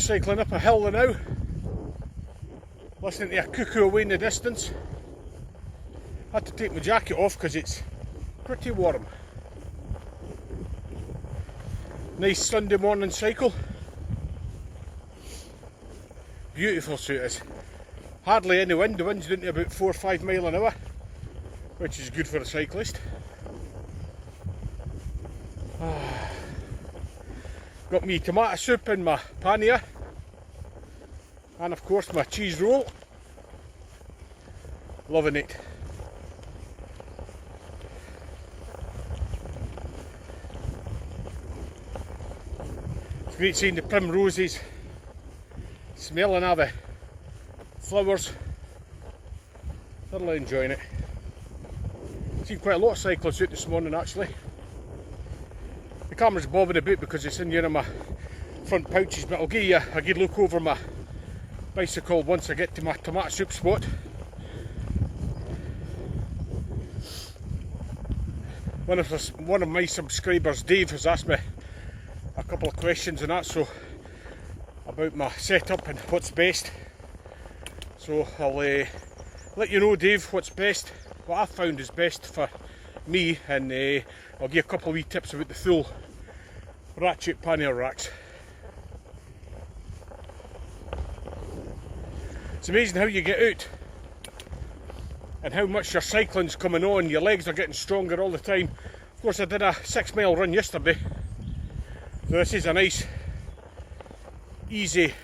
cycling up a hill now, listening to a cuckoo away in the distance. Had to take my jacket off because it's pretty warm. Nice Sunday morning cycle. Beautiful suit is. Hardly any wind, the wind's down to about 4 or 5 mile an hour, which is good for a cyclist. Got me tomato soup in my pannier, and of course my cheese roll. Loving it. It's great seeing the primroses, smelling of the flowers. Thoroughly enjoying it. Seen quite a lot of cyclists out this morning actually. The camera's bobbing a bit because it's in here in my front pouches, but I'll give you a good look over my bicycle once I get to my tomato soup spot. One of my subscribers, Dave, has asked me a couple of questions and that, so about my setup and what's best. So I'll let you know, Dave, what's best, what I found is best for me, and I'll give you a couple of wee tips about the full ratchet pannier racks. It's amazing how you get out and how much your cycling's coming on, your legs are getting stronger all the time. Of course I did a 6 mile run yesterday, so this is a nice easy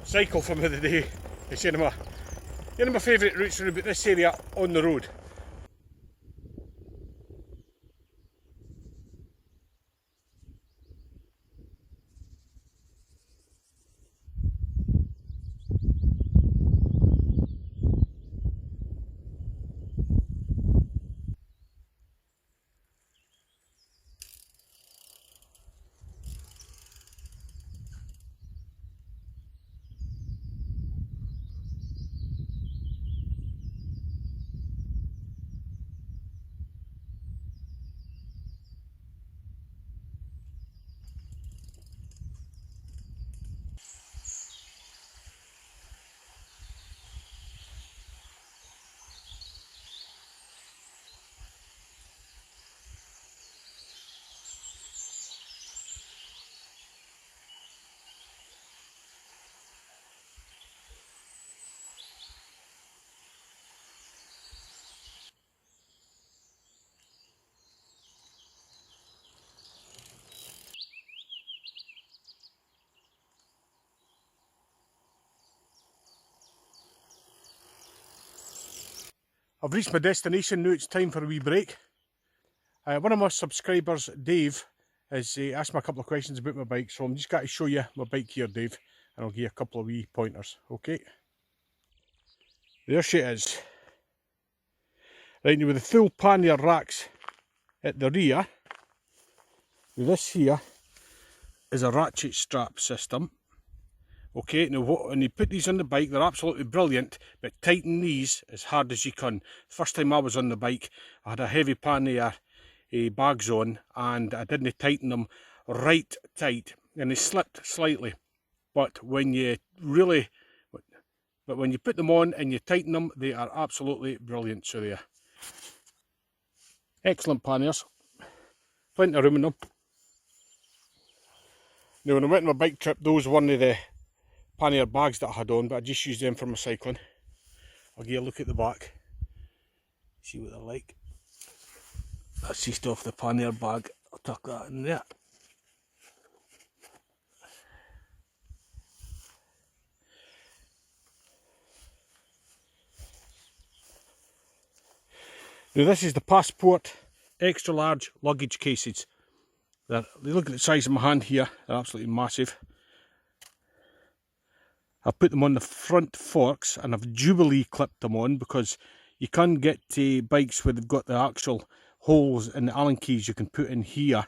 cycle for me today. It's one of my favourite routes around about this area on the road. I've reached my destination now, it's time for a wee break. One of my subscribers, Dave, has asked me a couple of questions about my bike, so I'm just going to show you my bike here, Dave, and I'll give you a couple of wee pointers, okay? There she is. Right, now with the full pannier racks at the rear, now this here is a ratchet strap system. Okay, now when you put these on the bike, they're absolutely brilliant, but tighten these as hard as you can. First time I was on the bike, I had a heavy pannier bags on, and I didn't tighten them right tight, and they slipped slightly. But when you put them on and you tighten them, they are absolutely brilliant. So they are excellent panniers, plenty of room in them. Now when I went on my bike trip, those were one of the pannier bags that I had on, but I just used them for my cycling. I'll give you a look at the back, see what they're like. That's just off the pannier bag, I'll tuck that in there. Now this is the Passport extra large luggage cases. They look at the size of my hand here, they're absolutely massive. I've put them on the front forks and I've Jubilee clipped them on, because you can get bikes where they've got the actual holes in the Allen keys you can put in here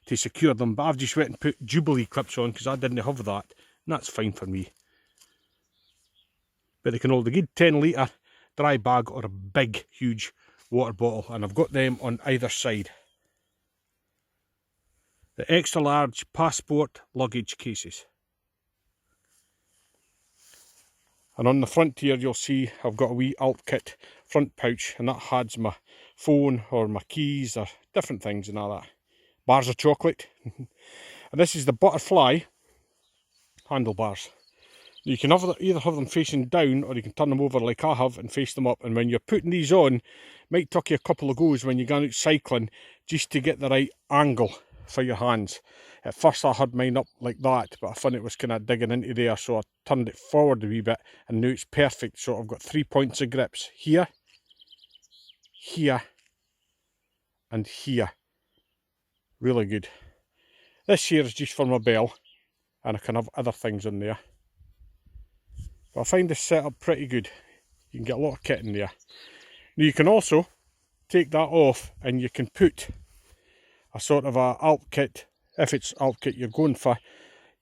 to secure them, but I've just went and put Jubilee clips on because I didn't have that, and that's fine for me. But they can hold a good 10 litre dry bag or a big huge water bottle, and I've got them on either side. The extra large Passport luggage cases. And on the front here you'll see I've got a wee alt kit front pouch, and that has my phone or my keys or different things and all that. Bars of chocolate. And this is the butterfly handlebars. You can either have them facing down, or you can turn them over like I have and face them up. And when you're putting these on, it might take you a couple of goes when you're going out cycling just to get the right angle for your hands. At first I had mine up like that, but I found it was kind of digging into there, so I turned it forward a wee bit, and now it's perfect. So I've got 3 points of grips here, here and here. Really good. This here is just for my bell, and I can have other things in there. But I find this setup pretty good. You can get a lot of kit in there. Now you can also take that off and you can put a sort of a alt kit. If it's alt kit you're going for,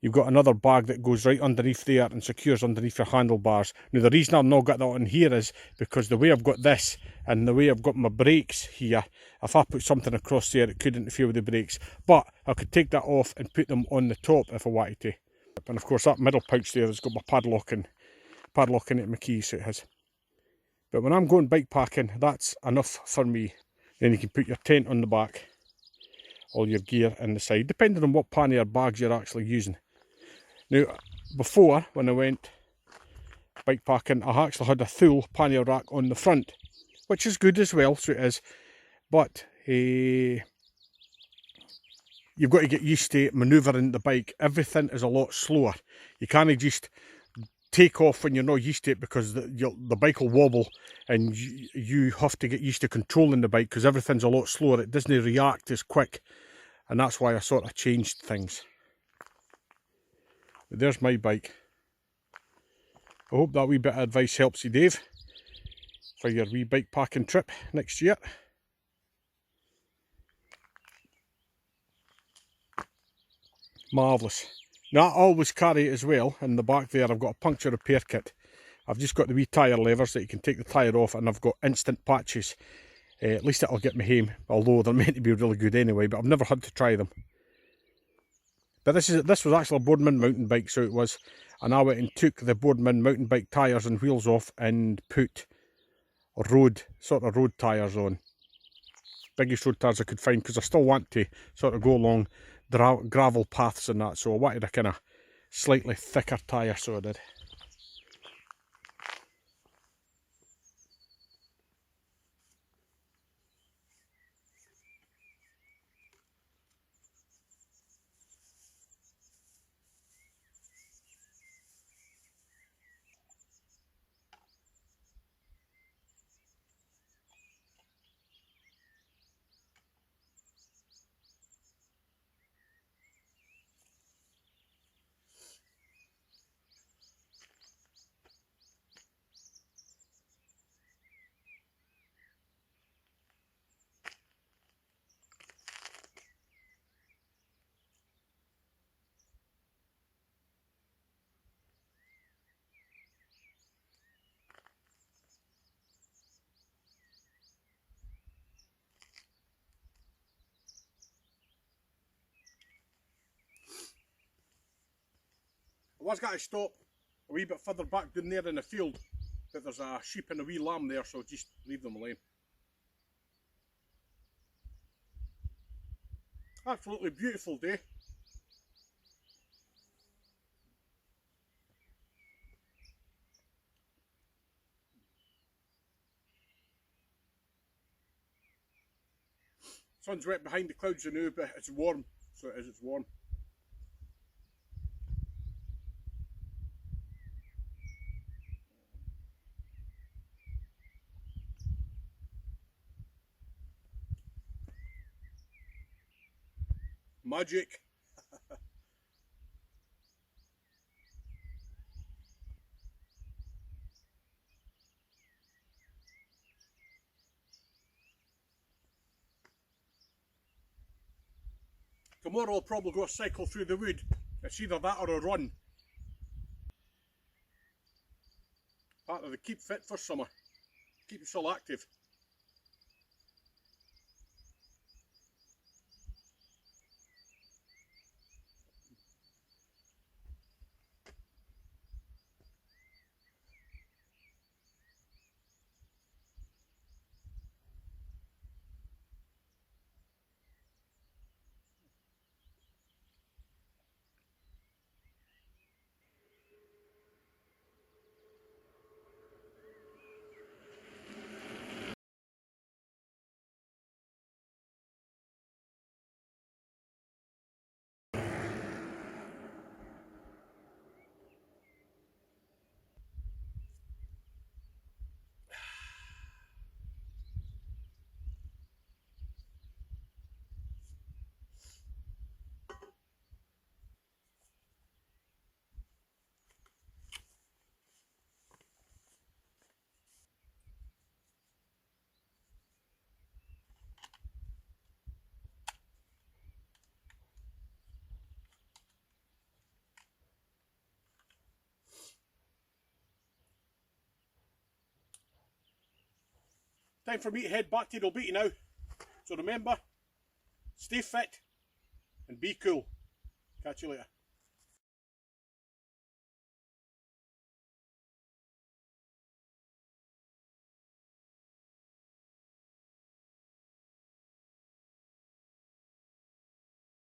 you've got another bag that goes right underneath there and secures underneath your handlebars. Now the reason I've not got that on here is because the way I've got this and the way I've got my brakes here, if I put something across there it could interfere with the brakes. But I could take that off and put them on the top if I wanted to. And of course that middle pouch there has got my padlock in it, my keys, so it has. But when I'm going bike packing, that's enough for me. Then you can put your tent on the back, all your gear in the side, depending on what pannier bags you're actually using. Now, before, when I went bike packing, I actually had a full pannier rack on the front, which is good as well, so it is. But you've got to get used to manoeuvring the bike. Everything is a lot slower. You can't just take off when you're not used to it, because the bike will wobble, and you have to get used to controlling the bike because everything's a lot slower. It doesn't react as quick, and that's why I sort of changed things. But there's my bike. I hope that wee bit of advice helps you, Dave, for your wee bike packing trip next year. Marvellous. Now I always carry it as well. In the back there I've got a puncture repair kit. I've just got the wee tyre levers that you can take the tyre off, and I've got instant patches. At least it'll get me home, although they're meant to be really good anyway, but I've never had to try them. But this was actually a Boardman mountain bike, so it was. And I went and took the Boardman mountain bike tyres and wheels off and put sort of road tyres on. Biggest road tyres I could find, because I still want to sort of go along gravel paths and that, so I wanted a kind of slightly thicker tyre, so I did. I was going to stop a wee bit further back down there in the field, but there's a sheep and a wee lamb there, so just leave them alone. Absolutely beautiful day. Sun's wet behind the clouds now, but it's warm, so it's warm. Magic. Tomorrow I'll probably go cycle through the wood. It's either that or a run. Part of the keep fit for summer. Keep yourself active. time for me to head back to the beaty now. So remember, stay fit and be cool. Catch you later.